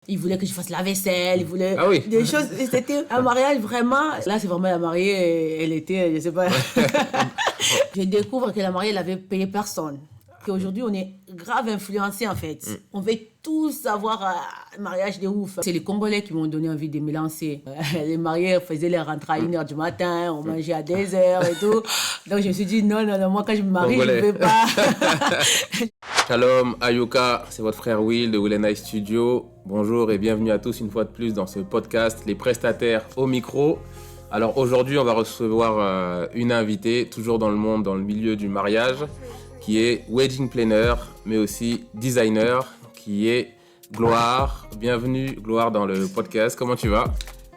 Il voulait que je fasse la vaisselle, il voulait Ah oui. des choses. C'était un mariage vraiment. Là, c'est vraiment la mariée, elle était, je sais pas. Je découvre que la mariée, elle avait payé personne. Qu'aujourd'hui, on est grave influencé en fait. On veut tous avoir un mariage de ouf. C'est les Congolais qui m'ont donné envie de me lancer. Les mariés faisaient leur rentrée à 1h du matin, on mangeait à 2h et tout. Donc je me suis dit, non, moi quand je me marie, Congolais. je ne veux pas. Shalom, Ayuka, c'est votre frère Will de Will & I Studio. Bonjour et bienvenue à tous une fois de plus dans ce podcast, les prestataires au micro. Alors aujourd'hui, on va recevoir une invitée, toujours dans le milieu du mariage, qui est wedding planner, mais aussi designer, qui est Gloire. Bienvenue Gloire dans le podcast, comment tu vas ?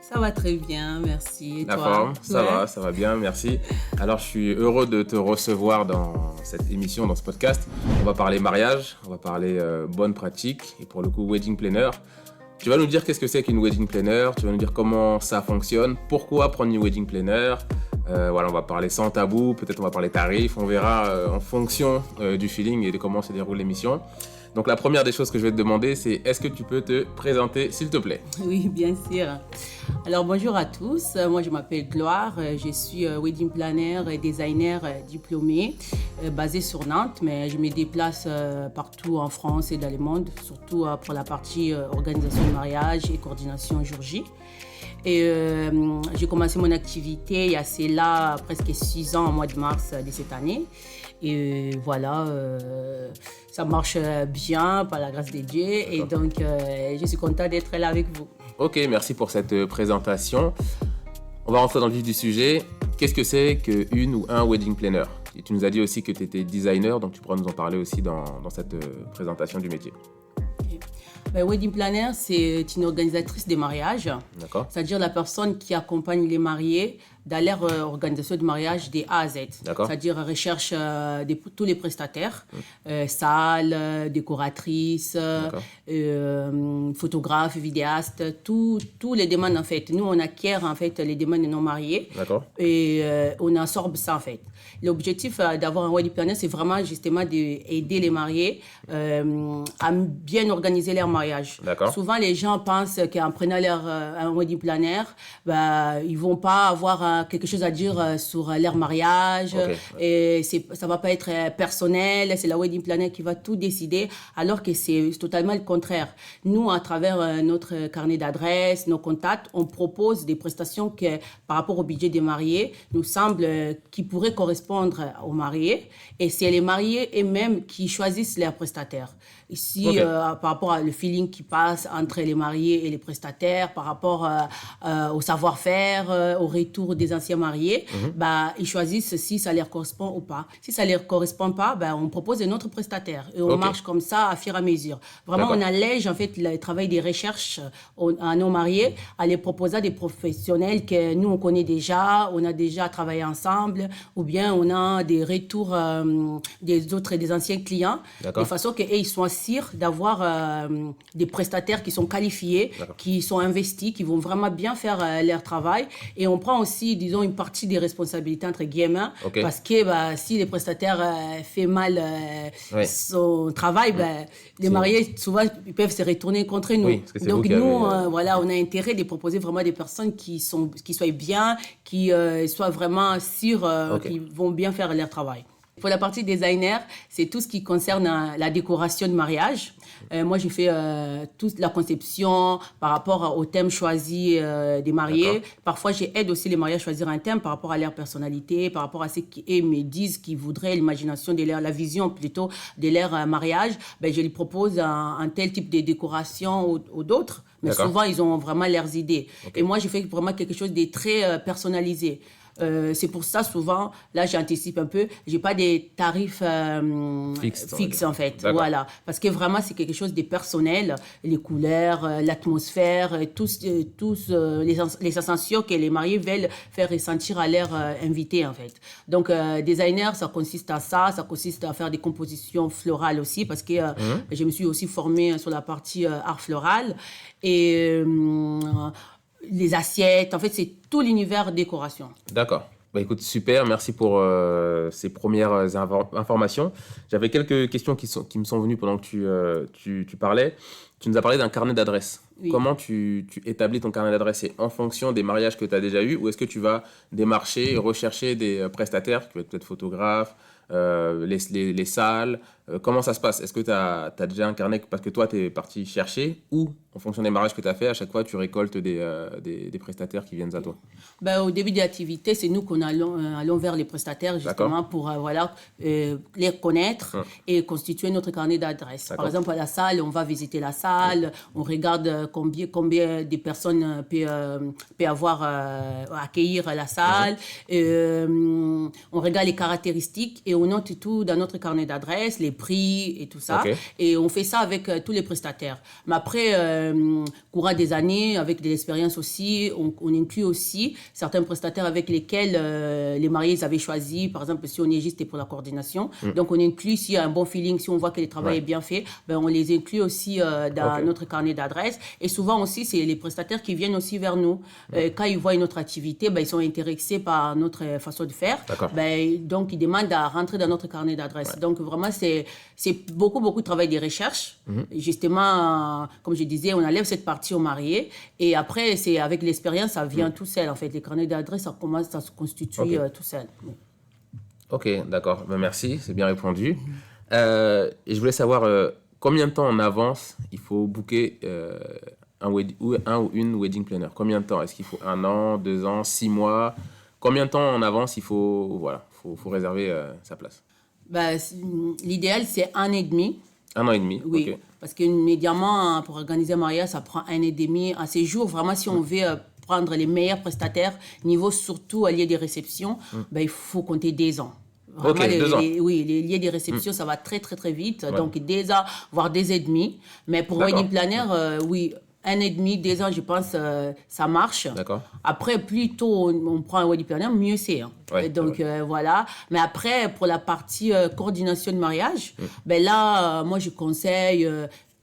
Ça va très bien, merci. Et La toi? forme, ça va bien, merci. Alors, je suis heureux de te recevoir dans cette émission, dans ce podcast. On va parler mariage, on va parler bonnes pratiques et pour le coup, wedding planner. Tu vas nous dire qu'est-ce que c'est qu'une wedding planner, tu vas nous dire comment ça fonctionne, pourquoi prendre une wedding planner. Voilà, on va parler sans tabou, peut-être on va parler tarifs, on verra en fonction du feeling et de comment se déroule l'émission. Donc la première des choses que je vais te demander, c'est est-ce que tu peux te présenter, s'il te plaît ? Oui, bien sûr. Alors bonjour à tous, moi je m'appelle Gloire, je suis wedding planner et designer diplômée basée sur Nantes, mais je me déplace partout en France et dans le monde, surtout pour la partie organisation de mariage et coordination jour J. Et j'ai commencé mon activité il y a cela presque 6 ans, au mois de mars de cette année. Et voilà, ça marche bien par la grâce de Dieu. Et donc, je suis contente d'être là avec vous. Ok, merci pour cette présentation. On va rentrer dans le vif du sujet. Qu'est-ce que c'est qu'une ou un wedding planner ? Et tu nous as dit aussi que tu étais designer, donc tu pourras nous en parler aussi dans cette présentation du métier. Wedding planner, c'est une organisatrice des mariages. D'accord. C'est-à-dire la personne qui accompagne les mariés dans leur organisation de mariage des A à Z. D'accord. C'est-à-dire recherche de tous les prestataires, salles, décoratrices, photographes, vidéastes, tous les demandes en fait. Nous, on acquiert en fait les demandes de nos mariés. D'accord. Et on absorbe ça en fait. L'objectif d'avoir un wedding planner, c'est vraiment justement d'aider les mariés à bien organiser leur mariage. D'accord. Souvent, les gens pensent qu'en prenant un wedding planner, ils vont pas avoir quelque chose à dire sur leur mariage. Okay. Et ça va pas être personnel. C'est la wedding planner qui va tout décider, alors que c'est totalement le contraire. Nous, à travers notre carnet d'adresses, nos contacts, on propose des prestations que, par rapport au budget des mariés, nous semble qui pourraient correspondre aux mariés. Et c'est les mariés eux-mêmes qui choisissent leurs prestataires. Ici, par rapport au feeling qui passe entre les mariés et les prestataires, par rapport au savoir-faire, au retour des anciens mariés, ils choisissent si ça leur correspond ou pas. Si ça leur correspond pas, on propose un autre prestataire. Et on marche comme ça à fur et à mesure. Vraiment, on allège en fait le travail des recherches à nos mariés, en les proposant des professionnels que nous, on connaît déjà, on a déjà travaillé ensemble, ou bien on a des retours des anciens clients, de façon qu'ils soient sûrs d'avoir des prestataires qui sont qualifiés, qui sont investis, qui vont vraiment bien faire leur travail. Et on prend aussi, disons, une partie des responsabilités, entre guillemets, parce que si les prestataires fait mal son travail, les mariés, souvent, ils peuvent se retourner contre nous. Oui, donc nous, on a intérêt de proposer vraiment des personnes qui soient bien, qui soient vraiment sûrs qu'ils vont bien faire leur travail. Pour la partie designer, c'est tout ce qui concerne la décoration de mariage. Moi, je fais toute la conception par rapport au thème choisi des mariés. D'accord. Parfois, j'aide aussi les mariés à choisir un thème par rapport à leur personnalité, par rapport à ce qu'ils me disent qu'ils voudraient, l'imagination de la vision plutôt de leur mariage. Je les propose un tel type de décoration ou d'autres. Mais souvent, ils ont vraiment leurs idées. Et moi, je fais vraiment quelque chose de très personnalisé. C'est pour ça, souvent, là, j'anticipe un peu, j'ai pas des tarifs fixes en fait. D'accord. Voilà. Parce que vraiment, c'est quelque chose de personnel. Les couleurs, l'atmosphère, tous les sensations que les mariés veulent faire ressentir à leurs invités en fait. Donc, designer, ça consiste à ça. Ça consiste à faire des compositions florales aussi, parce que je me suis aussi formée sur la partie art floral. Et les assiettes, en fait, c'est tout l'univers décoration. D'accord. Bah écoute, super, merci pour ces premières informations. J'avais quelques questions qui me sont venues pendant que tu parlais. Tu nous as parlé d'un carnet d'adresses. Oui. Comment tu établis ton carnet d'adresses? C'est en fonction des mariages que tu as déjà eus ou est-ce que tu vas démarcher et rechercher des prestataires qui peuvent être peut-être photographes, les salles? Comment ça se passe? Est-ce que tu as déjà un carnet parce que toi, tu es parti chercher ou en fonction des mariages que tu as fait, à chaque fois, tu récoltes des prestataires qui viennent à toi? Ben, au début de l'activité, c'est nous qu'on allons vers les prestataires justement pour les connaître et constituer notre carnet d'adresses. Par exemple, à la salle, on va visiter la salle, on regarde combien de personnes peut avoir accueillir la salle, on regarde les caractéristiques et on note tout dans notre carnet d'adresses, les prix et tout ça. Et on fait ça avec tous les prestataires. Mais après, courant des années, avec de l'expérience aussi, on inclut aussi certains prestataires avec lesquels les mariés avaient choisi. Par exemple, si on est juste pour la coordination. Donc, on inclut, s'il y a un bon feeling, si on voit que le travail est bien fait, ben, on les inclut aussi dans notre carnet d'adresses. Et souvent aussi, c'est les prestataires qui viennent aussi vers nous. Quand ils voient notre activité, ben, ils sont intéressés par notre façon de faire. Ben, donc, ils demandent à rentrer dans notre carnet d'adresses. Donc, vraiment, c'est beaucoup de travail de recherche. Justement, comme je disais, on enlève cette partie aux mariés. Et après, c'est avec l'expérience, ça vient tout seul. En fait, les carnets d'adresses, ça commence à se constituer tout seul. Ok, d'accord. Ben, merci, c'est bien répondu. Et je voulais savoir combien de temps en avance il faut booker un ou une wedding planner. Combien de temps? Est-ce qu'il faut 1 an, 2 ans, 6 mois? Combien de temps en avance il faut, faut réserver sa place? Ben, l'idéal, c'est 1 an et demi. 1 an et demi, oui. Ok. Parce qu'immédiatement, pour organiser un mariage, ça prend 1 an et demi. À ces jours, vraiment, si on veut prendre les meilleurs prestataires, niveau surtout à lieu de réception, ben, il faut compter 2 ans. Vraiment, 2 ans. Oui, les lieux de réception, ça va très, très, très vite. Donc, 2 ans, voire 2 ans et demi. Mais pour wedding planner, oui, 1 an et demi, 2 ans, je pense, ça marche. D'accord. Après, plus tôt on prend un wedding planner, mieux c'est. Donc, voilà. Mais après, pour la partie coordination de mariage, ben là, moi, je conseille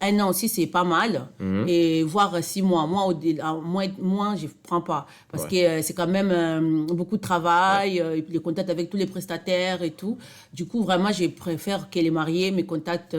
1 an aussi, c'est pas mal. Et voire 6 mois. Moi, je ne prends pas. Parce que c'est quand même beaucoup de travail, les contacts avec tous les prestataires et tout. Du coup, vraiment, je préfère que les mariés me contactent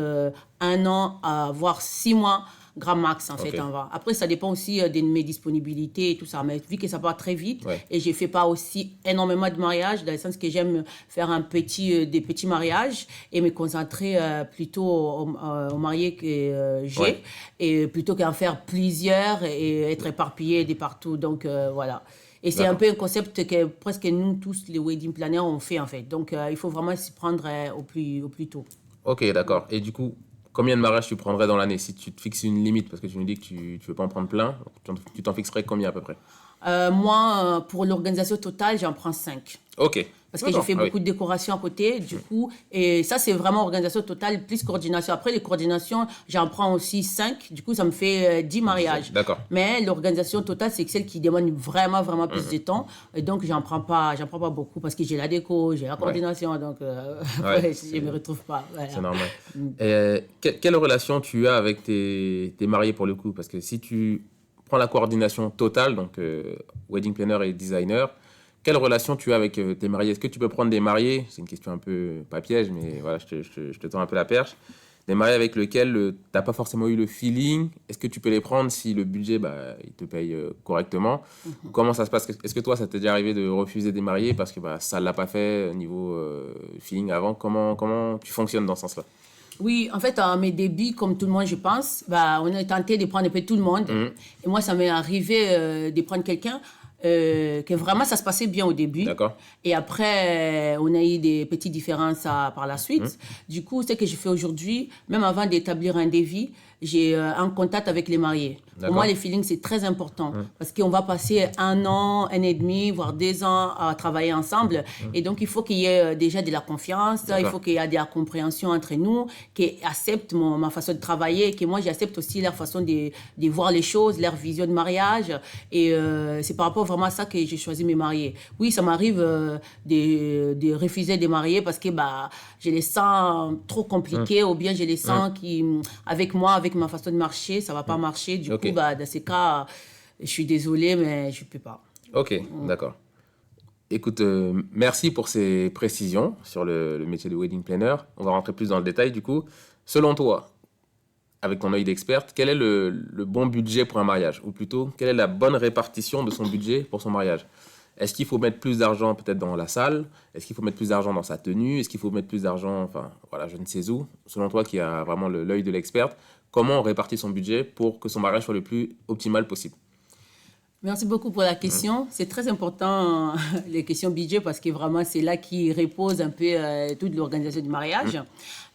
1 an, voire 6 mois. Grand max, en fait, on va. Après, ça dépend aussi de mes disponibilités et tout ça. Mais vu que ça va très vite, et je ne fais pas aussi énormément de mariages, dans le sens que j'aime faire des petits mariages et me concentrer plutôt aux mariés que j'ai, et plutôt qu'en faire plusieurs et être éparpillé de partout. Donc, voilà. Et c'est un peu un concept que presque nous tous, les wedding planners, on fait, en fait. Donc, il faut vraiment s'y prendre au plus tôt. Ok, d'accord. Et du coup, combien de mariages tu prendrais dans l'année si tu te fixes une limite? Parce que tu me dis que tu ne veux pas en prendre plein. Tu t'en fixerais combien à peu près? Moi, pour l'organisation totale, j'en prends 5. Ok. Parce que j'ai fait beaucoup de décorations à côté, du coup. Et ça, c'est vraiment organisation totale, plus coordination. Après, les coordinations, j'en prends aussi 5. Du coup, ça me fait 10 mariages. D'accord. Mais l'organisation totale, c'est celle qui demande vraiment, vraiment plus de temps. Et donc, j'en prends pas beaucoup parce que j'ai la déco, j'ai la coordination. Donc, je ne me retrouve pas. Voilà. C'est normal. Quelle relation tu as avec tes mariés pour le coup? Parce que si tu prends la coordination totale, donc wedding planner et designer, quelle relation tu as avec tes mariés? Est-ce que tu peux prendre des mariés? C'est une question un peu, pas piège, mais voilà, je te tends un peu la perche. Des mariés avec lesquels tu n'as pas forcément eu le feeling. Est-ce que tu peux les prendre si le budget, il te paye correctement? Comment ça se passe? Est-ce que toi, ça t'est déjà arrivé de refuser des mariés parce que ça ne l'a pas fait niveau feeling avant? Comment tu fonctionnes dans ce sens-là? Oui, en fait, à mes débuts, comme tout le monde, je pense, on a tenté de prendre un peu tout le monde. Et moi, ça m'est arrivé de prendre quelqu'un que vraiment, ça se passait bien au début. D'accord. Et après, on a eu des petites différences par la suite. Du coup, ce que je fais aujourd'hui, même avant d'établir un devis, j'ai un contact avec les mariés. Pour moi, les feelings, c'est très important parce qu'on va passer 1 an, 1 an et demi, voire 2 ans à travailler ensemble. Et donc, il faut qu'il y ait déjà de la confiance, il faut qu'il y ait de la compréhension entre nous, qu'ils acceptent ma façon de travailler, que moi, j'accepte aussi leur façon de voir les choses, leur vision de mariage. Et c'est par rapport vraiment à ça que j'ai choisi mes mariés. Oui, ça m'arrive de refuser des mariés parce que je les sens trop compliqués ou bien je les sens qui, avec moi, avec ma façon de marcher, ça ne va pas marcher. Du coup, dans ces cas, je suis désolée, mais je ne peux pas. Ok, d'accord. Écoute, merci pour ces précisions sur le métier de wedding planner. On va rentrer plus dans le détail du coup. Selon toi, avec ton œil d'experte, quel est le bon budget pour un mariage? Ou plutôt, quelle est la bonne répartition de son budget pour son mariage? Est-ce qu'il faut mettre plus d'argent peut-être dans la salle? Est-ce qu'il faut mettre plus d'argent dans sa tenue? Est-ce qu'il faut mettre plus d'argent, enfin voilà, je ne sais où. Selon toi qui a vraiment l'œil de l'experte, comment on répartit son budget pour que son mariage soit le plus optimal possible? Merci beaucoup pour la question. C'est très important, les questions budget, parce que vraiment, c'est là qui repose un peu toute l'organisation du mariage.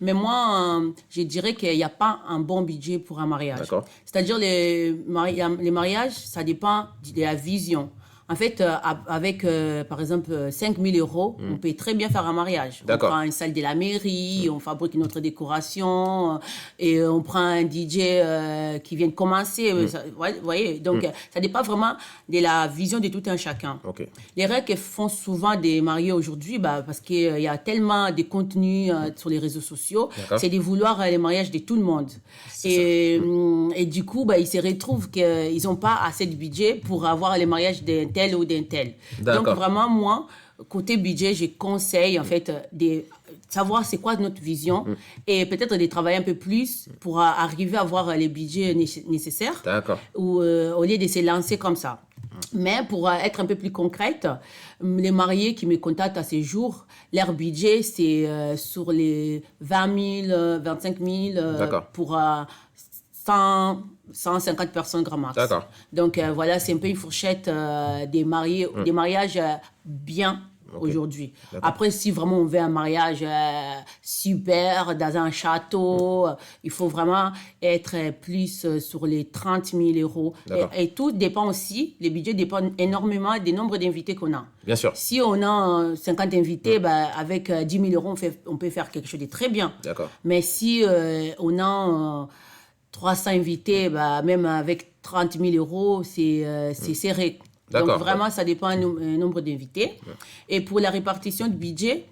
Mais moi, je dirais qu'il n'y a pas un bon budget pour un mariage. D'accord. C'est-à-dire, les mariages, ça dépend de la vision. En fait, avec, par exemple, 5 000 euros, on peut très bien faire un mariage. D'accord. On prend une salle de la mairie, on fabrique notre décoration, et on prend un DJ qui vient de commencer. Vous voyez, donc, ça dépend vraiment de la vision de tout un chacun. Ok. Les règles que font souvent des mariés aujourd'hui, parce qu'il y a tellement de contenu sur les réseaux sociaux, D'accord. c'est de vouloir les mariages de tout le monde. Et du coup, ils se retrouvent qu'ils n'ont pas assez de budget pour avoir les mariages d'un tel ou d'un tel. D'accord. Donc vraiment, moi, côté budget, je conseille en fait de savoir c'est quoi notre vision et peut-être de travailler un peu plus pour arriver à avoir les budgets nécessaires. D'accord. Ou au lieu de se lancer comme ça. Mais pour être un peu plus concrète, les mariés qui me contactent à ces jours, leur budget, c'est sur les 20 000, 25 000 D'accord. pour 150 personnes grand max. D'accord. Donc voilà, c'est un peu une fourchette des mariages bien aujourd'hui. D'accord. Après, si vraiment on veut un mariage super dans un château, il faut vraiment être plus sur les 30 000 euros. D'accord. Et tout dépend aussi, les budgets dépendent énormément des nombres d'invités qu'on a. Bien sûr. Si on a 50 invités, avec 10 000 euros, on peut faire quelque chose de très bien. D'accord. Mais si on a 300 invités, même avec 30 000 euros, c'est serré. D'accord. Donc vraiment, ça dépend du nombre d'invités. Et pour la répartition du budget,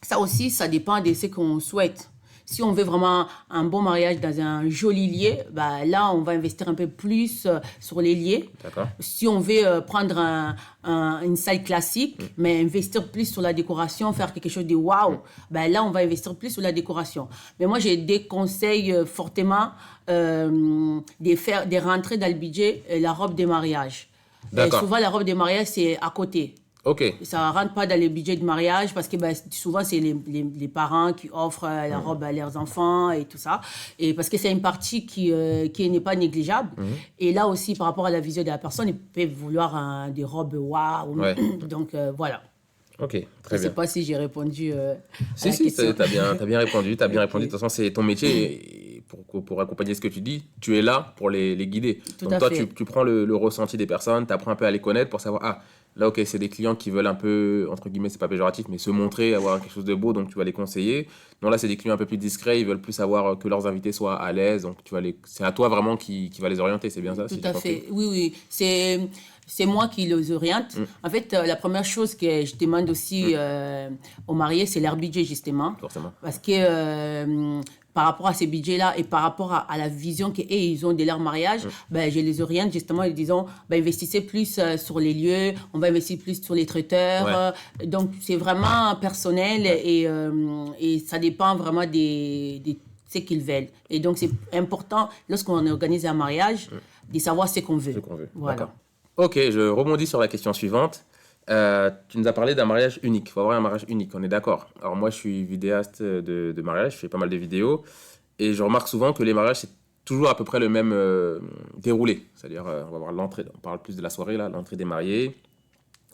ça aussi, ça dépend de ce qu'on souhaite. Si on veut vraiment un bon mariage dans un joli lieu, là, on va investir un peu plus sur les lieux. D'accord. Si on veut prendre une salle classique, mais investir plus sur la décoration, faire quelque chose de waouh, là, on va investir plus sur la décoration. Mais moi, je déconseille fortement de rentrer dans le budget la robe de mariage. D'accord. Souvent, la robe de mariage, c'est à côté. Ok. Ça ne rentre pas dans le budget de mariage parce que souvent, c'est les parents qui offrent la robe à leurs enfants et tout ça. Et parce que c'est une partie qui n'est pas négligeable. Et là aussi, par rapport à la vision de la personne, ils peuvent vouloir des robes waouh. Ouais. Donc, voilà. Ok, très Je ne sais bien. pas si j'ai répondu à la Si, question. t'as bien répondu. T'as bien répondu. De toute façon, c'est ton métier. Et pour accompagner ce que tu dis, tu es là pour les guider. Tout Donc à toi, fait. tu prends le ressenti des personnes, tu apprends un peu à les connaître pour savoir, là, ok, c'est des clients qui veulent un peu, entre guillemets, c'est pas péjoratif, mais se montrer, avoir quelque chose de beau, donc tu vas les conseiller. Non, là, c'est des clients un peu plus discrets, ils veulent plus savoir que leurs invités soient à l'aise, donc c'est à toi vraiment qui va les orienter, c'est bien ça? Tout si j'ai à compris. fait. Oui. C'est moi qui les oriente. En fait, la première chose que je demande aussi aux mariés, c'est leur budget, justement. Forcément. Parce que par rapport à ces budgets-là et par rapport à la vision qu'ils ont de leur mariage, je les oriente justement en disant, investissez plus sur les lieux, on va investir plus sur les traiteurs. Donc, c'est vraiment personnel et ça dépend vraiment de ce qu'ils veulent. Et donc, c'est important, lorsqu'on organise un mariage, de savoir ce qu'on veut. Ce qu'on veut. Voilà. D'accord. Ok, je rebondis sur la question suivante. Tu nous as parlé d'un mariage unique. Il faut avoir un mariage unique, on est d'accord. Alors moi, je suis vidéaste de mariage, je fais pas mal de vidéos. Et je remarque souvent que les mariages, c'est toujours à peu près le même déroulé. C'est-à-dire, on va voir l'entrée, on parle plus de la soirée, là, l'entrée des mariés,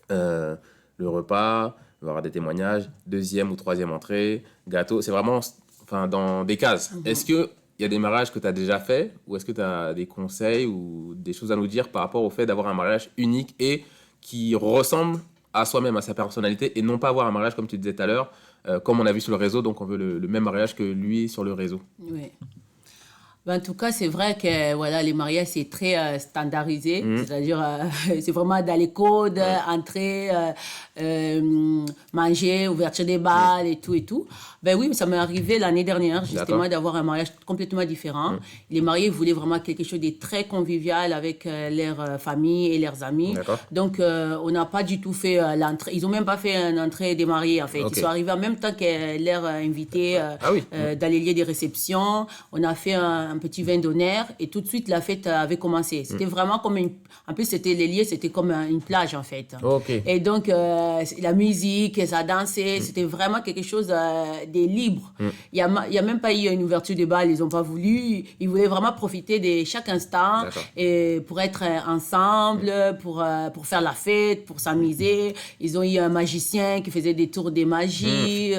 le repas, on va avoir des témoignages, deuxième ou troisième entrée, gâteau. C'est vraiment dans des cases. Est-ce qu'il y a des mariages que tu as déjà fait ou est-ce que tu as des conseils ou des choses à nous dire par rapport au fait d'avoir un mariage unique et qui ressemble à soi-même, à sa personnalité, et non pas avoir un mariage, comme tu disais tout à l'heure, comme on a vu sur le réseau, donc on veut le même mariage que lui sur le réseau. Oui. Ben, en tout cas, c'est vrai que voilà, les mariages, c'est très standardisé. C'est-à-dire, c'est vraiment dans les codes, entrer, manger, ouverture des bals et tout et tout. Ben oui, ça m'est arrivé l'année dernière, justement, d'avoir un mariage complètement différent. Les mariés voulaient vraiment quelque chose de très convivial avec leur famille et leurs amis. Donc, on n'a pas du tout fait l'entrée. Ils n'ont même pas fait une entrée des mariés, en fait. Ils sont arrivés en même temps que leurs invités dans les lieux de réception. On a fait un petit vin d'honneur et tout de suite, la fête avait commencé. C'était vraiment comme une... En plus, les lieux, c'était comme une plage, en fait. Et donc, la musique, ça dansait. C'était vraiment quelque chose de libre. Il y a même pas eu une ouverture de bal. Ils n'ont pas voulu. Ils voulaient vraiment profiter de chaque instant et pour être ensemble, pour faire la fête, pour s'amuser. Ils ont eu un magicien qui faisait des tours de magie.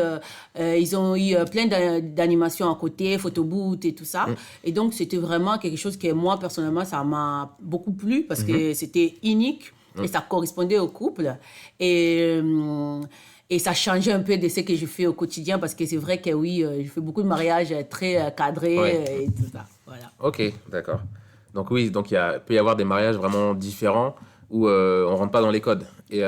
Ils ont eu plein d'animations à côté, photobooth et tout ça. Et donc, c'était vraiment quelque chose que moi, personnellement, ça m'a beaucoup plu parce que c'était unique et ça correspondait au couple. Et ça changeait un peu de ce que je fais au quotidien parce que c'est vrai que oui, je fais beaucoup de mariages très cadrés et tout ça. Voilà. Ok, d'accord. Donc oui, donc peut y avoir des mariages vraiment différents où on ne rentre pas dans les codes. Et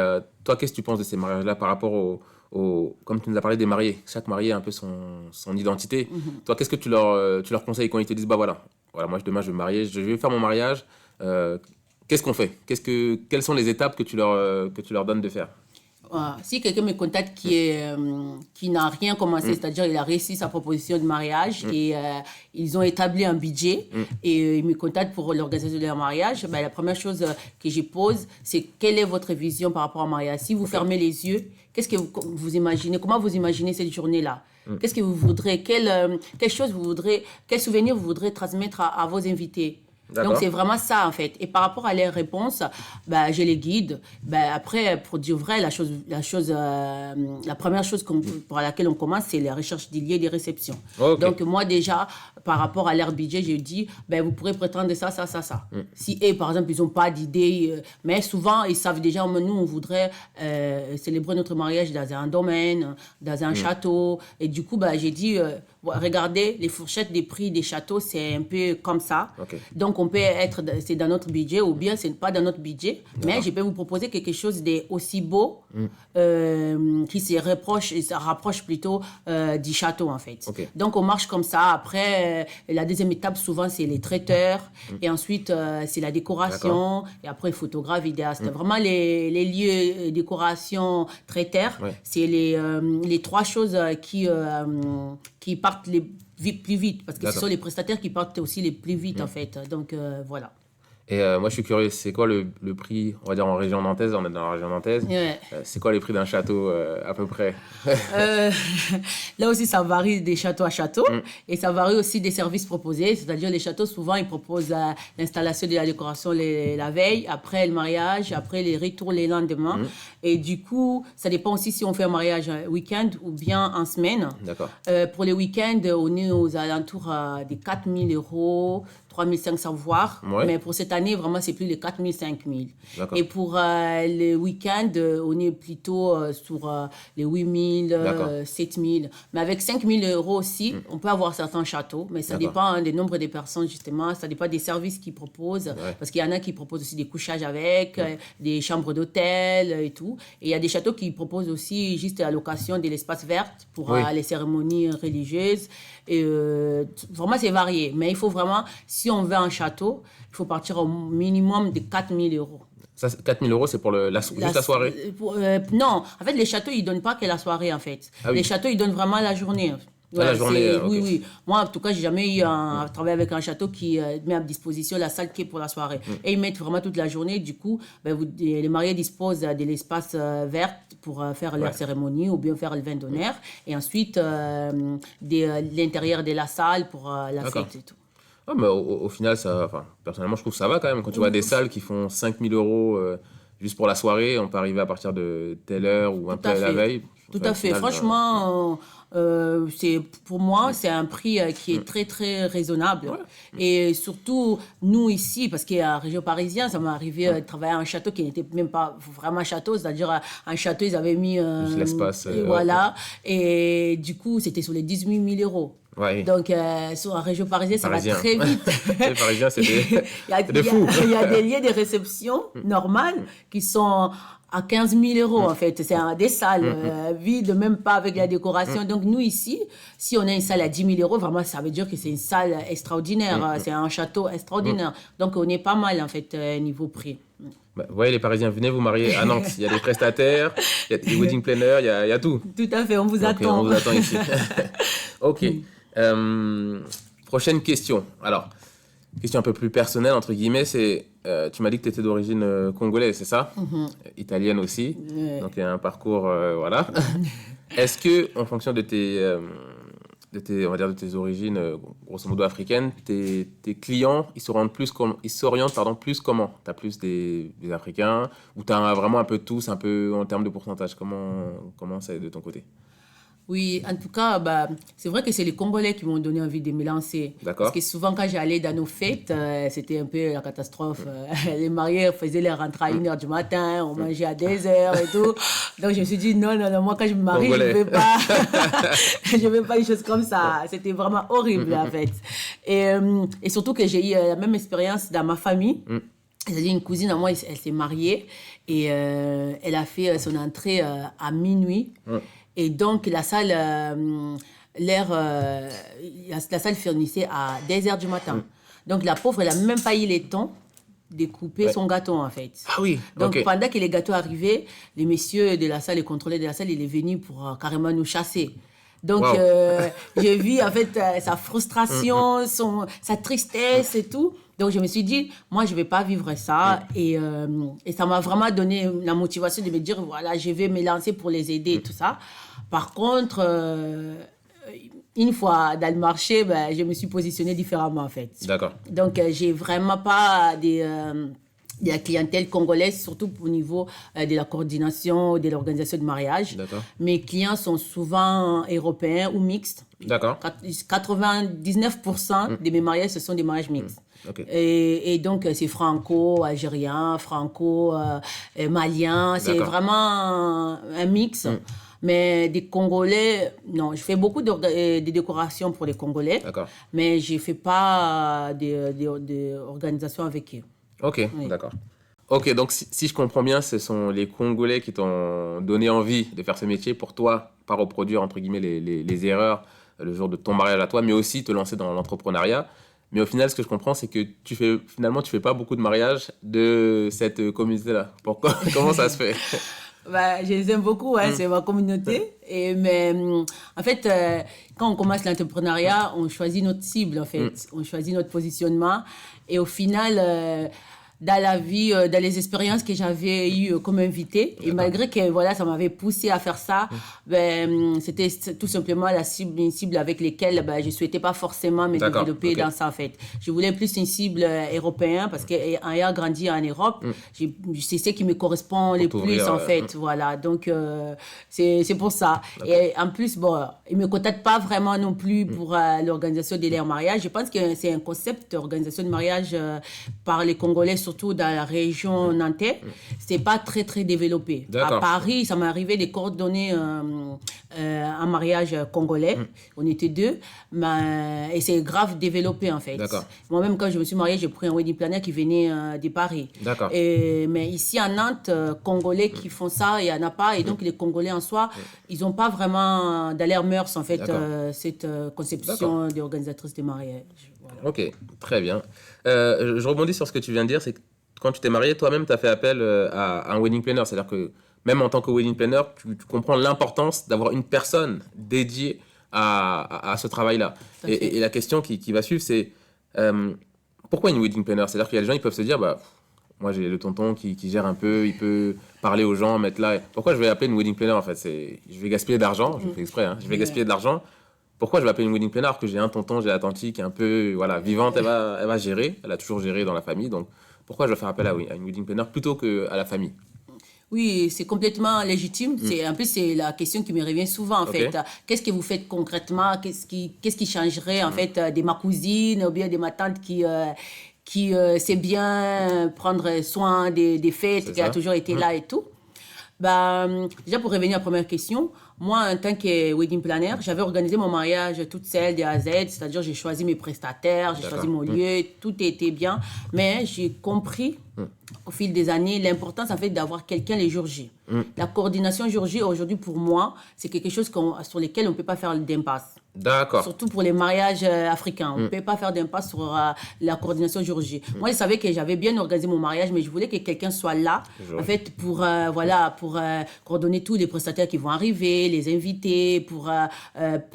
toi, qu'est-ce que tu penses de ces mariages-là par rapport comme tu nous as parlé des mariés, chaque marié a un peu son identité. Toi, qu'est-ce que tu leur conseilles quand ils te disent, bah voilà, moi demain je vais me marier, je vais faire mon mariage, qu'est-ce qu'on fait? Quelles sont les étapes que tu leur donnes de faire? Si quelqu'un me contacte qui n'a rien commencé, c'est-à-dire il a réussi sa proposition de mariage et ils ont établi un budget et ils me contactent pour l'organisation de leur mariage, ben, la première chose que je pose, c'est quelle est votre vision par rapport au mariage? Si vous fermez les yeux, qu'est-ce que vous imaginez? Comment vous imaginez cette journée-là? Qu'est-ce que vous voudrez? Quel souvenir vous voudrez transmettre à vos invités? Donc, c'est vraiment ça, en fait. Et par rapport à leurs réponses, je les guide. Après, pour dire vrai, la première chose pour laquelle on commence, c'est la recherche des lieux de réception. Donc, moi, déjà, par rapport à leur budget, je dis, vous pourrez prétendre ça. Si, par exemple, ils n'ont pas d'idée, mais souvent, ils savent déjà, nous, on voudrait célébrer notre mariage dans un domaine, dans un château. Et du coup, j'ai dit, regardez, les fourchettes des prix des châteaux, c'est un peu comme ça. Donc, on peut c'est dans notre budget ou bien c'est pas dans notre budget, mais je peux vous proposer quelque chose d'aussi beau qui se rapproche plutôt du château, en fait. Donc, on marche comme ça. Après, la deuxième étape, souvent, c'est les traiteurs et ensuite, c'est la décoration et après, photographe, vidéaste. Vraiment, les lieux, décoration, traiteurs, c'est les trois choses qui partent plus vite, parce que ce sont les prestataires qui partent aussi les plus vite, en fait. Donc, voilà. Et moi, je suis curieux, c'est quoi le prix, on va dire en région nantaise, on est dans la région nantaise, c'est quoi les prix d'un château à peu près? Là aussi, ça varie des châteaux à château et ça varie aussi des services proposés, c'est-à-dire les châteaux, souvent, ils proposent l'installation de la décoration la veille, après le mariage, après les retours les lendemains. Et du coup, ça dépend aussi si on fait un mariage week-end ou bien en semaine. Pour les week-ends, on est aux alentours des 4 000 €, 3 500 voire. Mais pour cette année, vraiment, c'est plus les 4 000, 5 000. Et pour le week-end, on est plutôt sur les 8 000, 7 000. Mais avec 5 000 € aussi, on peut avoir certains châteaux. Mais ça dépend du nombre de personnes, justement. Ça dépend des services qu'ils proposent. Parce qu'il y en a qui proposent aussi des couchages avec, des chambres d'hôtel et tout. Et il y a des châteaux qui proposent aussi juste la location de l'espace vert pour les cérémonies religieuses. Et vraiment, c'est varié. Mais il faut vraiment, si on veut un château, il faut partir au minimum de 4 000 €. Ça, 4 000 € c'est pour juste la soirée? Non, en fait, les châteaux, ils ne donnent pas que la soirée, en fait. Les châteaux, ils donnent vraiment la journée. La journée, oui. Moi, en tout cas, j'ai jamais eu à travailler avec un château qui met à disposition la salle qui est pour la soirée. Et ils mettent vraiment toute la journée. Du coup, les mariés disposent de l'espace vert pour faire leur cérémonie ou bien faire le vin d'honneur. Et ensuite, l'intérieur de la salle pour la fête et tout. Ah, mais au final, personnellement, je trouve que ça va quand même. Quand tu vois des salles qui font 5 000 € juste pour la soirée, on peut arriver à partir de telle heure ou un peu la veille. Tout à fait. Franchement, pour moi, c'est un prix qui est très, très raisonnable. Et surtout, nous ici, parce qu'à la région parisienne, ça m'est arrivé de travailler à un château qui n'était même pas vraiment un château, c'est-à-dire un château, ils avaient mis... l'espace. Et voilà. Et du coup, c'était sur les 18 000 €. Ouais. Donc, sur la région parisienne, ça Parisien. va très vite. Les Parisiens, c'est Il y a, des fous. il y a des lieux de réception normales qui sont à 15 000 euros, en fait. C'est des salles vides, même pas avec la décoration. Donc, nous, ici, si on a une salle à 10 000 euros, vraiment, ça veut dire que c'est une salle extraordinaire. C'est un château extraordinaire. Donc, on est pas mal, en fait, niveau prix. Bah, vous voyez, les Parisiens, venez vous marier à Nantes. Il y a des prestataires, il y a des wedding planners, il y a tout. Tout à fait, on vous Ok, attend. on vous attend ici. Ok. Prochaine question. Alors, question un peu plus personnelle, entre guillemets, c'est, tu m'as dit que tu étais d'origine congolaise, c'est ça? Italienne aussi. Ouais. Donc, il y a un parcours, voilà. Est-ce que, en fonction de tes, on va dire, de tes origines, grosso modo africaines, tes clients, ils s'orientent plus comment? Tu as plus des Africains ou tu as vraiment un peu tous, un peu en termes de pourcentage? Comment c'est de ton côté? Oui, en tout cas, bah, c'est vrai que c'est les Congolais qui m'ont donné envie de me lancer. D'accord. Parce que souvent, quand j'allais dans nos fêtes, c'était un peu la catastrophe. Les mariés faisaient leur rentrée à 1h du matin, on mangeait à 2h et tout. Donc, je me suis dit, non, moi, quand je me marie, Congolais. je ne veux pas. Je veux pas une chose comme ça. C'était vraiment horrible, en fait. Et surtout que j'ai eu la même expérience dans ma famille. C'est-à-dire une cousine à moi, elle s'est mariée et elle a fait son entrée à minuit. Et donc, la salle, la salle finissait à 2h du matin. Donc, la pauvre, elle n'a même pas eu le temps de couper son gâteau, en fait. Ah oui, Donc, ok. pendant que les gâteaux arrivaient, les messieurs de la salle, les contrôleurs de la salle, il est venu pour carrément nous chasser. Donc, Wow. j'ai vu, en fait, sa frustration, sa tristesse et tout. Donc, je me suis dit, moi, je ne vais pas vivre ça. Et ça m'a vraiment donné la motivation de me dire, voilà, je vais me lancer pour les aider et tout ça. Par contre, une fois dans le marché, ben, je me suis positionnée différemment, en fait. D'accord. Donc, j'ai vraiment pas de la clientèle congolaise, surtout au niveau de la coordination, de l'organisation de mariage. D'accord. Mes clients sont souvent européens ou mixtes. D'accord. 99% de mes mariages, ce sont des mariages mixtes. Ok. Et donc, c'est franco-algérien, franco-malien. C'est D'accord. vraiment un mix. Mais des Congolais, non, je fais beaucoup de décorations pour les Congolais, D'accord. mais je ne fais pas d'organisation avec eux. Ok, Oui. d'accord. Ok, donc si je comprends bien, ce sont les Congolais qui t'ont donné envie de faire ce métier pour toi, pas reproduire entre guillemets les erreurs le jour de ton mariage à toi, mais aussi te lancer dans l'entrepreneuriat. Mais au final, ce que je comprends, c'est que tu fais pas beaucoup de mariages de cette communauté-là. Pourquoi? Comment ça se fait? Bah, je les aime beaucoup, hein, c'est ma communauté. Mais en fait, quand on commence l'entrepreneuriat, on choisit notre cible, en fait. On choisit notre positionnement. Et au final, dans la vie, dans les expériences que j'avais eues comme invitée, et malgré que voilà, ça m'avait poussé à faire ça, ben, c'était tout simplement une cible avec laquelle ben, je ne souhaitais pas forcément me D'accord, développer ok. dans ça, en fait. Je voulais plus une cible européenne parce qu'ayant grandi en Europe, c'est ce qui me correspond le plus, t'ouvrir, en fait. Voilà, donc c'est pour ça. Et en plus, bon, ils ne me contactent pas vraiment non plus pour l'organisation de leur mariage. Je pense que c'est un concept d'organisation de mariage par les Congolais, surtout dans la région nantaise. C'est pas très, très développé. D'accord. À Paris, ça m'est arrivé de coordonner un mariage congolais. On était deux. Et c'est grave développé, en fait. D'accord. Moi-même, quand je me suis mariée, j'ai pris un wedding planner qui venait de Paris. D'accord. Mais ici, à Nantes, Congolais qui font ça, il n'y en a pas. Et donc, les Congolais en soi, ils n'ont pas vraiment dans leurs mœurs, en fait, D'accord. cette conception d'organisatrice de mariage. Voilà. Ok, très bien. Je rebondis sur ce que tu viens de dire, c'est que quand tu t'es marié, toi-même, tu as fait appel à un wedding planner. C'est-à-dire que même en tant que wedding planner, tu comprends l'importance d'avoir une personne dédiée à ce travail-là. Tout à fait. Et la question qui va suivre, c'est pourquoi une wedding planner? C'est-à-dire qu'il y a des gens, ils peuvent se dire, bah, moi j'ai le tonton qui gère un peu, il peut parler aux gens, mettre là. Pourquoi je vais appeler une wedding planner en fait? Je vais gaspiller d'argent, je fais exprès, hein, je vais gaspiller de l'argent. Pourquoi je vais appeler une wedding planner alors que j'ai un tonton, j'ai la tante qui est un peu voilà, vivante, elle va gérer, elle a toujours géré dans la famille, donc pourquoi je vais faire appel à une wedding planner plutôt qu'à la famille? Oui, c'est complètement légitime. En plus, c'est la question qui me revient souvent, en Ok. fait. Qu'est-ce que vous faites concrètement? Qu'est-ce qui changerait, en fait, de ma cousine ou bien de ma tante qui sait bien prendre soin des fêtes, C'est qui a ça. toujours été là et tout? Bah, déjà, pour revenir à la première question, moi, en tant que wedding planner, j'avais organisé mon mariage toute seule, de A à Z, c'est-à-dire j'ai choisi mes prestataires, j'ai choisi mon lieu, tout était bien, mais j'ai compris au fil des années l'importance en fait d'avoir quelqu'un les jours J. La coordination jour J, aujourd'hui, pour moi, c'est quelque chose sur lequel on ne peut pas faire d'impasse. D'accord. Surtout pour les mariages africains. On ne peut pas faire d'impasse sur la coordination jour J. Moi, je savais que j'avais bien organisé mon mariage, mais je voulais que quelqu'un soit là, en fait, pour coordonner tous les prestataires qui vont arriver, les invités, pour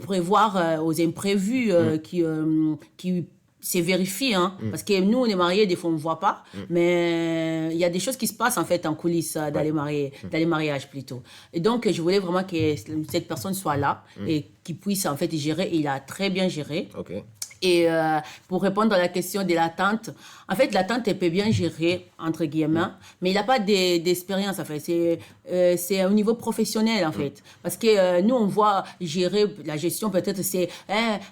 prévoir aux imprévus qui c'est vérifié, hein, parce que nous, on est mariés, des fois, on ne voit pas, mais il y a des choses qui se passent, en fait, en coulisses dans les mariages, plutôt. Et donc, je voulais vraiment que cette personne soit là et qu'il puisse, en fait, gérer, et il a très bien géré. Ok. Et pour répondre à la question de l'attente, en fait, l'attente, elle peut bien gérer, entre guillemets, mais il n'a pas d'expérience, en fait. C'est au niveau professionnel, en fait. Parce que nous, on voit gérer la gestion, peut-être, c'est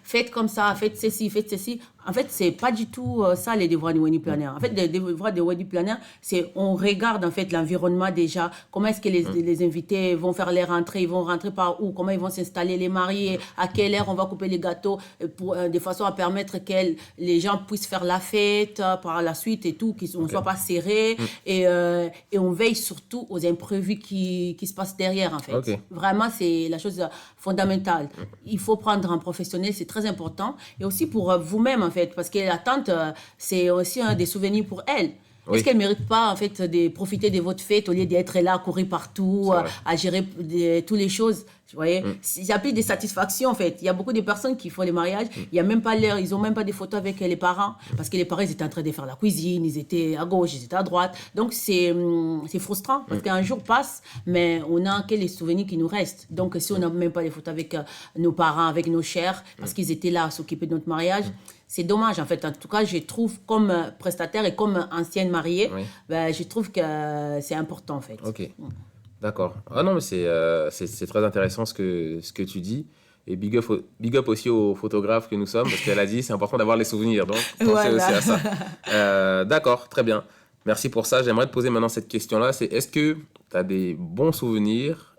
faites comme ça, faites ceci, faites ceci. En fait, c'est pas du tout ça, les devoirs du wedding planner. En fait, les devoirs du wedding planner, c'est on regarde, en fait, l'environnement déjà. Comment est-ce que les invités vont faire les rentrées, ils vont rentrer par où, comment ils vont s'installer, les mariés, à quelle heure on va couper les gâteaux, de façon à permettre que les gens puissent faire la fête par la suite et tout, qu'on ne soit pas serré. Et on veille surtout aux imprévus qui se passent derrière, en fait. Okay. Vraiment, c'est la chose fondamentale. Il faut prendre un professionnel, c'est très important. Et aussi pour vous-même, en fait, parce que l'attente, c'est aussi des souvenirs pour elle. Est-ce qu'elle ne mérite pas, en fait, de profiter de votre fête au lieu d'être là, à courir partout, à gérer toutes les choses? Vous voyez, il y a plus de satisfaction, en fait. Il y a beaucoup de personnes qui font les mariages, il y a même pas ils n'ont même pas des photos avec les parents, parce que les parents, ils étaient en train de faire la cuisine, ils étaient à gauche, ils étaient à droite. Donc, c'est frustrant, parce qu'un jour passe, mais on n'a que les souvenirs qui nous restent. Donc, si on n'a même pas les photos avec nos parents, avec nos chers, parce qu'ils étaient là à s'occuper de notre mariage, c'est dommage, en fait. En tout cas, je trouve, comme prestataire et comme ancienne mariée, je trouve que c'est important, en fait. Ok. D'accord. Ah non, mais c'est très intéressant ce que tu dis. Et big up aussi aux photographes que nous sommes, parce qu'elle a dit c'est important d'avoir les souvenirs. Donc, pensez aussi à ça. D'accord, très bien. Merci pour ça. J'aimerais te poser maintenant cette question-là. Est-ce que tu as des bons souvenirs,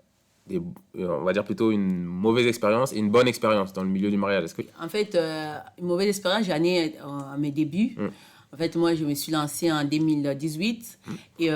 on va dire plutôt une mauvaise expérience et une bonne expérience dans le milieu du mariage? En fait, une mauvaise expérience, j'en ai à mes débuts. En fait, moi, je me suis lancée en 2018 et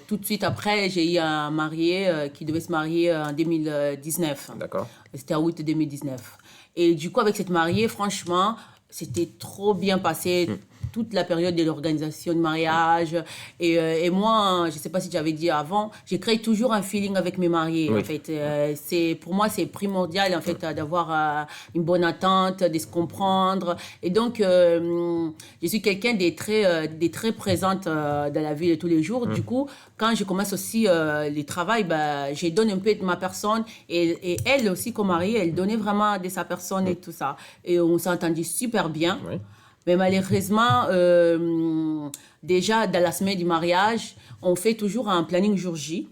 tout de suite après, j'ai eu un marié qui devait se marier en 2019. D'accord. C'était en août 2019. Et du coup, avec cette mariée, franchement, c'était trop bien passé. Toute la période de l'organisation de mariage. Et moi, je ne sais pas si j'avais dit avant, j'ai créé toujours un feeling avec mes mariés. En fait. Pour moi, c'est primordial en fait, d'avoir une bonne attente, de se comprendre. Et donc, je suis quelqu'un de très présente dans la vie de tous les jours. Du coup, quand je commence aussi le travail, je donne un peu de ma personne. Et elle aussi, comme mariée, elle donnait vraiment de sa personne et tout ça. Et on s'entendait super bien. Mais malheureusement, déjà dans la semaine du mariage, on fait toujours un planning jour J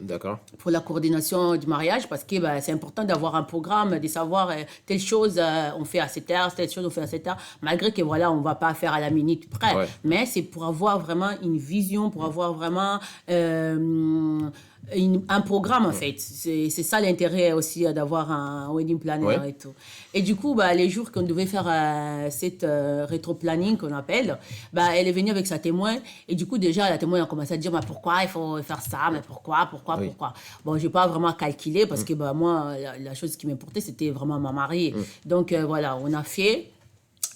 pour la coordination du mariage parce que c'est important d'avoir un programme, de savoir telle chose on fait à cette heure, telle chose on fait à cette heure, malgré que voilà, on ne va pas faire à la minute près. Mais c'est pour avoir vraiment une vision, pour avoir vraiment un programme en fait. C'est ça l'intérêt aussi d'avoir un wedding planner et tout. Et du coup, les jours qu'on devait faire cette rétro-planning qu'on appelle, elle est venue avec sa témoin et du coup déjà la témoin a commencé à dire pourquoi il faut faire ça, mais pourquoi. Bon, je n'ai pas vraiment calculé parce que moi, la chose qui m'importait, c'était vraiment ma mariée. Donc voilà, on a fait.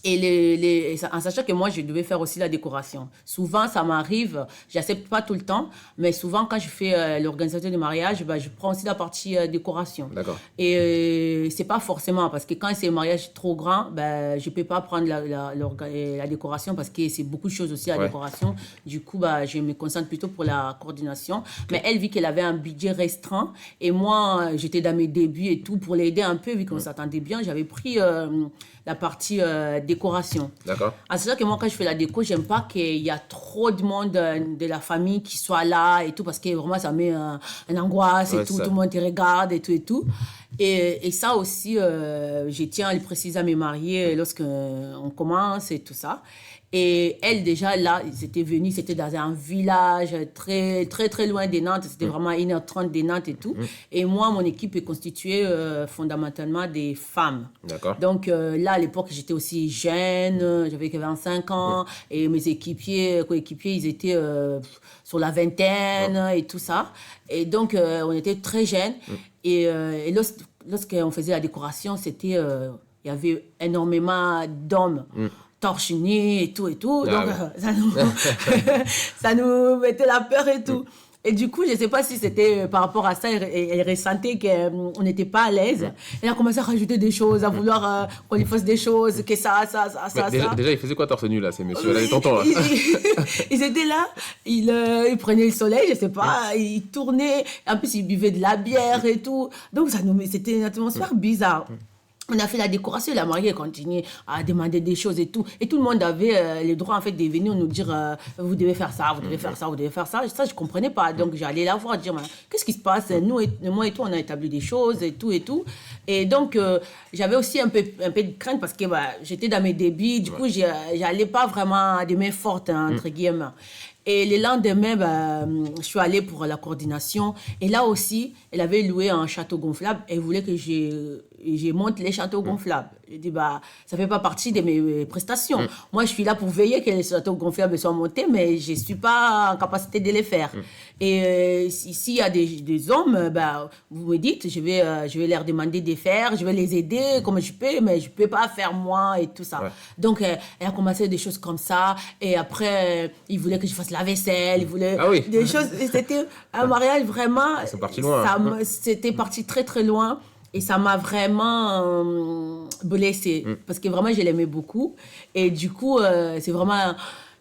Et en sachant que moi, je devais faire aussi la décoration. Souvent, ça m'arrive, j'accepte pas tout le temps, mais souvent, quand je fais l'organisation du mariage, je prends aussi la partie décoration. D'accord. Et c'est pas forcément, parce que quand c'est un mariage trop grand, je peux pas prendre la décoration parce que c'est beaucoup de choses aussi à la décoration. Du coup, je me concentre plutôt pour la coordination. Mais elle, vu qu'elle avait un budget restreint, et moi, j'étais dans mes débuts et tout, pour l'aider un peu, vu qu'on s'attendait bien, j'avais pris la partie décoration. D'accord. C'est-à-dire que moi, quand je fais la déco, j'aime pas qu'il y a trop de monde de la famille qui soit là et tout, parce que vraiment, ça met une angoisse et tout, tout le monde te regarde et tout et tout. Et ça aussi, je tiens à le préciser à mes mariés lorsqu'on commence et tout ça. Et elle, déjà, là, ils étaient venus, c'était dans un village très, très, très loin des Nantes. C'était vraiment à 1h30 des Nantes et tout. Et moi, mon équipe est constituée fondamentalement des femmes. D'accord. Donc là, à l'époque, j'étais aussi jeune, j'avais que 25 ans. Et mes coéquipiers, ils étaient sur la vingtaine et tout ça. Et donc, on était très jeunes. Et lorsqu'on faisait la décoration, c'était... il y avait énormément d'hommes. Torse nu et tout. Donc, ça nous mettait la peur et tout. Et du coup, je ne sais pas si c'était par rapport à ça, elle ressentait qu'on n'était pas à l'aise. Elle a commencé à rajouter des choses, à vouloir qu'on lui fasse des choses, que ça. Déjà, il faisait quoi torse nu, là, ces messieurs-là, les tontons, là? Ils étaient là, ils prenaient le soleil, je ne sais pas, ils tournaient. En plus, ils buvaient de la bière et tout. Donc, c'était une atmosphère bizarre. On a fait la décoration, la mariée continuait à demander des choses et tout. Et tout le monde avait le droit, en fait, de venir nous dire vous devez faire ça, vous devez faire ça, vous devez faire ça. Ça, je ne comprenais pas. Donc, j'allais la voir, dire qu'est-ce qui se passe? Moi et toi, on a établi des choses et tout. Et donc, j'avais aussi un peu de crainte parce que j'étais dans mes débuts. Du coup, je n'allais pas vraiment de main forte, entre guillemets. Et le lendemain, je suis allée pour la coordination. Et là aussi, elle avait loué un château gonflable. Elle voulait que je monte les châteaux gonflables. Je dis, ça ne fait pas partie de mes prestations. Moi, je suis là pour veiller que les châteaux gonflables soient montés, mais je ne suis pas en capacité de les faire. Et s'il y a des hommes, vous me dites, je vais leur demander de faire, je vais les aider comme je peux, mais je ne peux pas faire moi et tout ça. Ouais. Donc, elle a commencé des choses comme ça. Et après, il voulait que je fasse la vaisselle, il voulait des choses. C'était un mariage vraiment... C'est parti loin. C'était parti très, très loin. Et ça m'a vraiment blessée. Parce que vraiment, je l'aimais beaucoup. Et du coup, c'est vraiment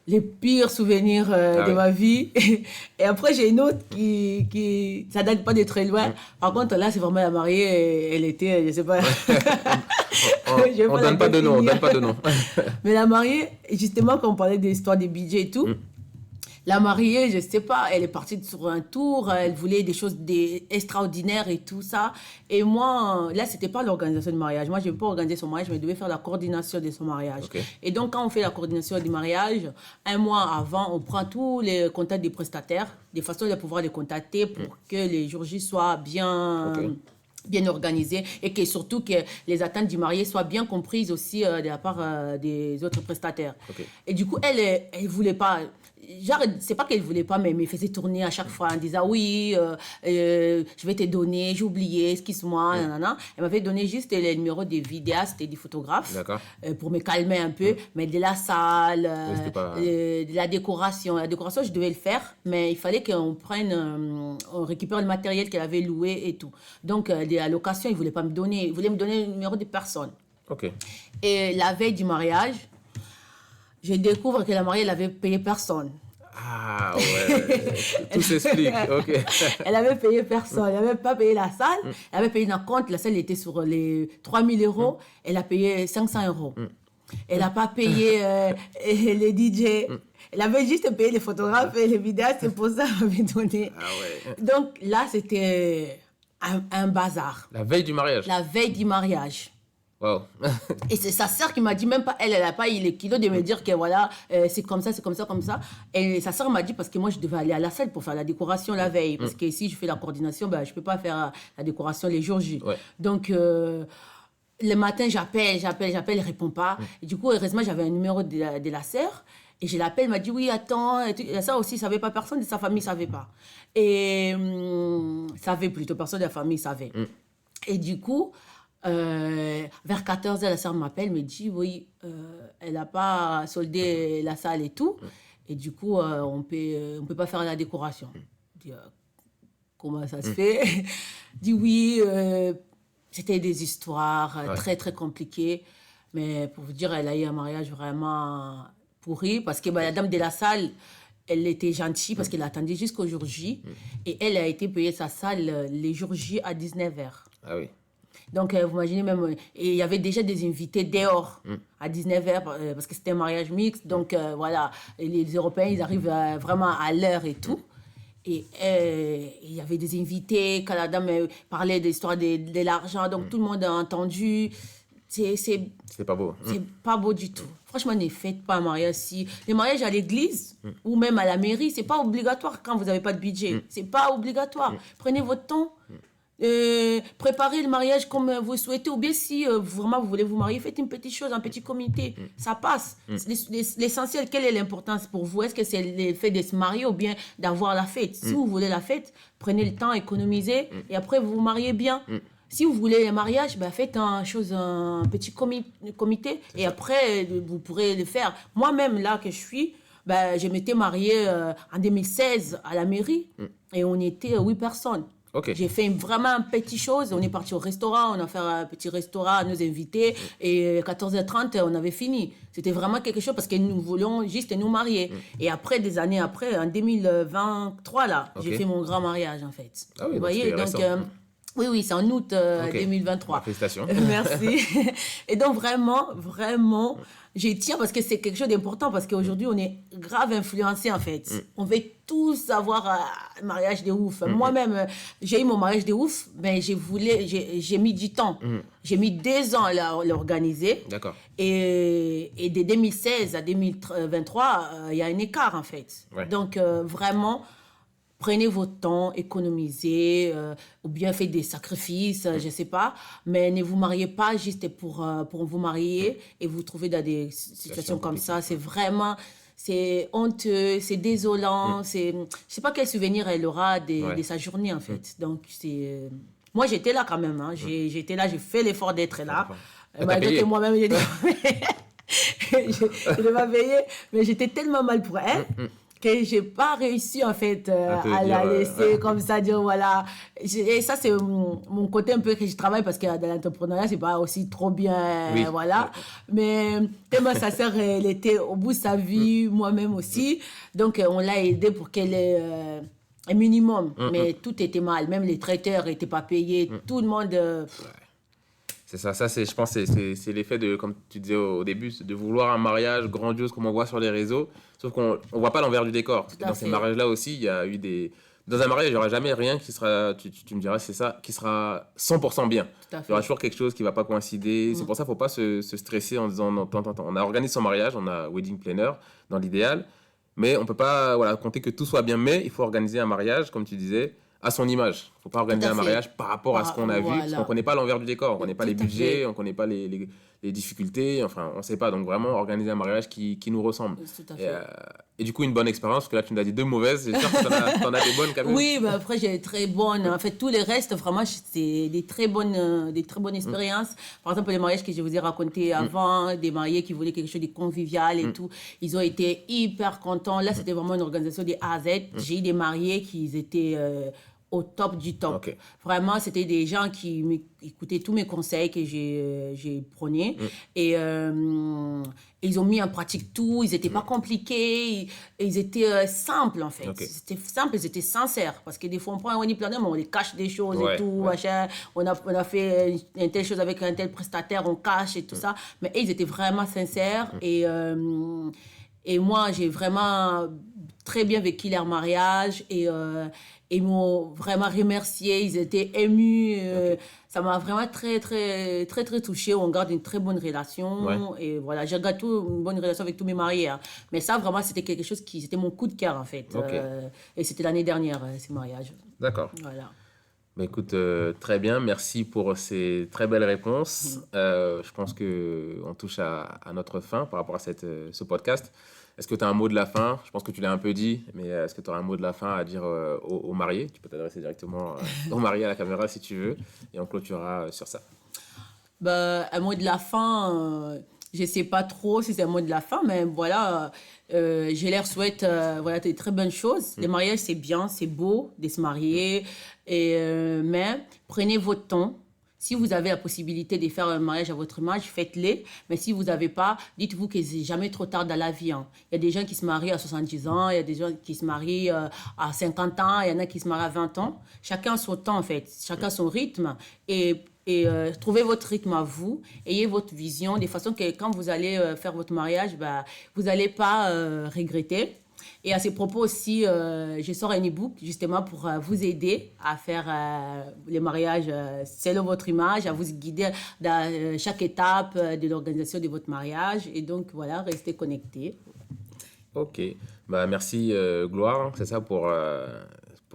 les pires souvenirs de ma vie. Et après, j'ai une autre qui ça date pas de très loin. Par contre, là, c'est vraiment la mariée. Elle était, je sais pas... on donne pas de nom, on donne pas de nom. Mais la mariée, justement, quand on parlait de l'histoire des budgets et tout... La mariée, je ne sais pas, elle est partie sur un tour, elle voulait des choses extraordinaires et tout ça. Et moi, là, ce n'était pas l'organisation du mariage. Moi, je ne devais pas organiser son mariage, mais je devais faire la coordination de son mariage. Okay. Et donc, quand on fait la coordination du mariage, un mois avant, on prend tous les contacts des prestataires, de façon à pouvoir les contacter pour que les jours J soient bien... bien organisés et que surtout que les attentes du marié soient bien comprises aussi de la part des autres prestataires. Et du coup, elle voulait pas... Genre, c'est pas qu'elle voulait pas, mais elle me faisait tourner à chaque fois en disant oui, je vais te donner, j'ai oublié, excuse-moi, nanana. Elle m'avait donné juste les numéros des vidéastes et des photographes pour me calmer un peu, mais de la salle, de la décoration. La décoration, je devais le faire, mais il fallait qu'on on récupère le matériel qu'elle avait loué et tout. Donc, la location, il voulait pas me donner, il voulait me donner le numéro de personne. Et la veille du mariage, je découvre que la mariée, elle avait payé personne. Ah ouais, tout s'explique, Elle avait payé personne, elle n'avait pas payé la salle, elle avait payé un compte, la salle était sur les 3 000 euros, elle a payé 500 euros. Elle n'a pas payé les DJ, elle avait juste payé les photographes et les vidéastes, c'est pour ça qu'elle m'avait donné. Donc là, c'était un bazar. La veille du mariage? La veille du mariage. Wow. Et c'est sa sœur qui m'a dit, même pas elle n'a pas eu les kilos de me dire que voilà, c'est comme ça, c'est comme ça, comme ça. Et sa sœur m'a dit, parce que moi, je devais aller à la salle pour faire la décoration la veille. Parce que si je fais la coordination, je ne peux pas faire la décoration les jours J. Donc, le matin, j'appelle, elle ne répond pas. Et du coup, heureusement, j'avais un numéro de la sœur. Et je l'appelle, elle m'a dit, oui, attends. Et la sœur aussi ne savait pas, personne de sa famille ne savait pas. Et savait plutôt, personne de la famille savait. Et du coup... vers 14h, la sœur m'appelle, me dit oui, elle n'a pas soldé la salle et tout, et du coup, on peut pas faire la décoration. Je dis, comment ça se fait? Dit oui, c'était des histoires très, très compliquées, mais pour vous dire, elle a eu un mariage vraiment pourri, parce que la dame de la salle, elle était gentille, parce qu'elle attendait jusqu'au jour J, et elle a été payer sa salle les jours J à 19h. Ah oui. Donc, vous imaginez même, et il y avait déjà des invités dehors à 19h, parce que c'était un mariage mixte. Donc, voilà, et les Européens, ils arrivent vraiment à l'heure et tout. Et il y avait des invités, quand la dame parlait de l'histoire de l'argent, donc tout le monde a entendu. C'est pas beau. c'est pas beau du tout. Franchement, ne faites pas un mariage si... Les mariages à l'église ou même à la mairie, c'est pas obligatoire quand vous n'avez pas de budget. C'est pas obligatoire. Prenez votre temps. Préparez le mariage comme vous souhaitez, ou bien si vraiment vous voulez vous marier, faites une petite chose, un petit comité, ça passe. L'essentiel, quelle est l'importance pour vous? Est-ce que c'est le fait de se marier ou bien d'avoir la fête? Si vous voulez la fête, prenez le temps, économisez et après vous vous mariez bien. Si vous voulez le mariage, faites un petit comité et après vous pourrez le faire. Moi-même là que je suis, je m'étais mariée en 2016 à la mairie et on était 8 personnes. Ok. J'ai fait vraiment une petite chose. On est parti au restaurant, on a fait un petit restaurant à nos invités et 14h30, on avait fini. C'était vraiment quelque chose parce que nous voulions juste nous marier. Et après, des années après, en 2023, là, j'ai fait mon grand mariage en fait. Ah oui, vous voyez, donc oui, c'est en août 2023. Félicitations. Merci. Et donc vraiment, j'y tiens parce que c'est quelque chose d'important parce qu'aujourd'hui, on est grave influencé en fait. On veut tous avoir un mariage de ouf. Moi-même, j'ai eu mon mariage de ouf, mais j'ai mis du temps. J'ai mis 2 ans à l'organiser. D'accord. Et de 2016 à 2023, il y a un écart en fait. Ouais. Donc vraiment... Prenez votre temps, économisez, ou bien faites des sacrifices, je ne sais pas. Mais ne vous mariez pas juste pour vous marier et vous trouver dans des situations comme ça. C'est vraiment, c'est honteux, c'est désolant. Je ne sais pas quel souvenir elle aura de sa journée, en fait. Donc, moi, j'étais là quand même. Hein. J'étais là, j'ai fait l'effort d'être là. Malgré que moi-même, je ne l'ai pas payé. Mais j'étais tellement mal pour elle. Que j'ai pas réussi en fait à la laisser comme ça, dire voilà. Et ça c'est mon côté un peu que je travaille parce que dans l'entrepreneuriat c'est pas aussi trop bien, voilà. Mais tellement sa sœur elle était au bout de sa vie, moi-même aussi, donc on l'a aidée pour qu'elle ait un minimum. Mais tout était mal, même les traiteurs n'étaient pas payés, tout le monde. C'est ça, je pense que c'est l'effet de, comme tu disais au début, de vouloir un mariage grandiose comme on voit sur les réseaux, sauf qu'on ne voit pas l'envers du décor. Dans ces mariages-là aussi, il y a eu des... Dans un mariage, il n'y aura jamais rien qui sera, tu me diras, c'est ça, qui sera 100% bien. Il y aura toujours quelque chose qui ne va pas coïncider. C'est pour ça qu'il ne faut pas se stresser en disant, non, on a organisé son mariage, on a wedding planner dans l'idéal, mais on ne peut pas compter que tout soit bien, mais il faut organiser un mariage, comme tu disais, à son image. Il ne faut pas organiser un mariage par rapport à ce qu'on a vu, parce qu'on ne connaît pas l'envers du décor, on ne connaît pas les budgets, on ne connaît pas les difficultés, enfin, on ne sait pas. Donc vraiment, organiser un mariage qui nous ressemble. Et du coup, une bonne expérience, parce que là, tu nous as dit 2 mauvaises, j'espère que tu en as des bonnes quand même. Oui, après, j'ai très bonnes. En fait, tous les restes, vraiment, c'est des très bonnes expériences. Par exemple, les mariages que je vous ai racontés avant, des mariés qui voulaient quelque chose de convivial et tout, ils ont été hyper contents. Là, c'était vraiment une organisation de A à Z. J'ai eu des mariés qui étaient... au top du top. Okay. Vraiment, c'était des gens qui écoutaient tous mes conseils que j'ai prenés. Et ils ont mis en pratique tout. Ils n'étaient pas compliqués. Ils étaient simples, en fait. Okay. C'était simple, ils étaient sincères. Parce que des fois, on prend un wedding planner, mais on les cache des choses et tout. Machin. On a fait une telle chose avec un tel prestataire, on cache et tout ça. Mais ils étaient vraiment sincères. Et moi, j'ai vraiment très bien vécu leur mariage. Et ils m'ont vraiment remercié, ils étaient émus. Ça m'a vraiment très touchée. On garde une très bonne relation. Et voilà, je garde une bonne relation avec tous mes mariés. Hein. Mais ça, vraiment, c'était quelque chose c'était mon coup de cœur, en fait. Et c'était l'année dernière, ces mariages. D'accord. Voilà. Bah écoute, très bien. Merci pour ces très belles réponses. Je pense qu'on touche à notre fin par rapport à ce podcast. Est-ce que tu as un mot de la fin? Je pense que tu l'as un peu dit, mais est-ce que tu auras un mot de la fin à dire aux mariés? Tu peux t'adresser directement aux mariés à la caméra si tu veux, et on clôturera sur ça. Un mot de la fin, je ne sais pas trop si c'est un mot de la fin, mais voilà, je leur souhaite des très bonnes choses. Les mariages, c'est bien, c'est beau de se marier, mais prenez votre temps. Si vous avez la possibilité de faire un mariage à votre image, faites-le. Mais si vous n'avez pas, dites-vous que c'est jamais trop tard dans la vie. Hein. Il y a des gens qui se marient à 70 ans, il y a des gens qui se marient à 50 ans, il y en a qui se marient à 20 ans. Chacun son temps, en fait. Chacun son rythme. Et trouvez votre rythme à vous. Ayez votre vision, de façon que quand vous allez faire votre mariage, vous n'allez pas regretter. Et à ce propos aussi, je sors un e-book justement pour vous aider à faire les mariages selon votre image, à vous guider dans chaque étape de l'organisation de votre mariage. Et donc voilà, restez connectés. Ok, bah merci Gloire, c'est ça pour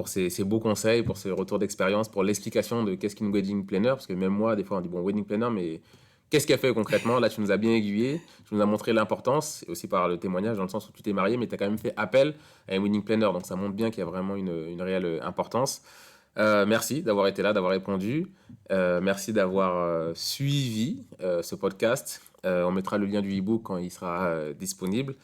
ces beaux conseils, pour ce retour d'expérience, pour l'explication de qu'est-ce qu'une wedding planner, parce que même moi, des fois, on dit bon, wedding planner, mais qu'est-ce qu'elle fait concrètement? Là, tu nous as bien aiguillé, tu nous as montré l'importance, et aussi par le témoignage, dans le sens où tu t'es marié, mais tu as quand même fait appel à un wedding planner, donc ça montre bien qu'il y a vraiment une réelle importance. Merci d'avoir été là, d'avoir répondu. Merci d'avoir suivi ce podcast. On mettra le lien du e-book quand il sera disponible.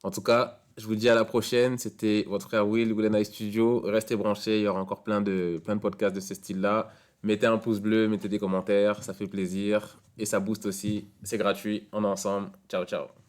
En tout cas, je vous dis à la prochaine. C'était votre frère Will, Will and I Studio. Restez branchés, il y aura encore plein de podcasts de ce style-là. Mettez un pouce bleu, mettez des commentaires, ça fait plaisir et ça booste aussi. C'est gratuit, on est ensemble. Ciao, ciao.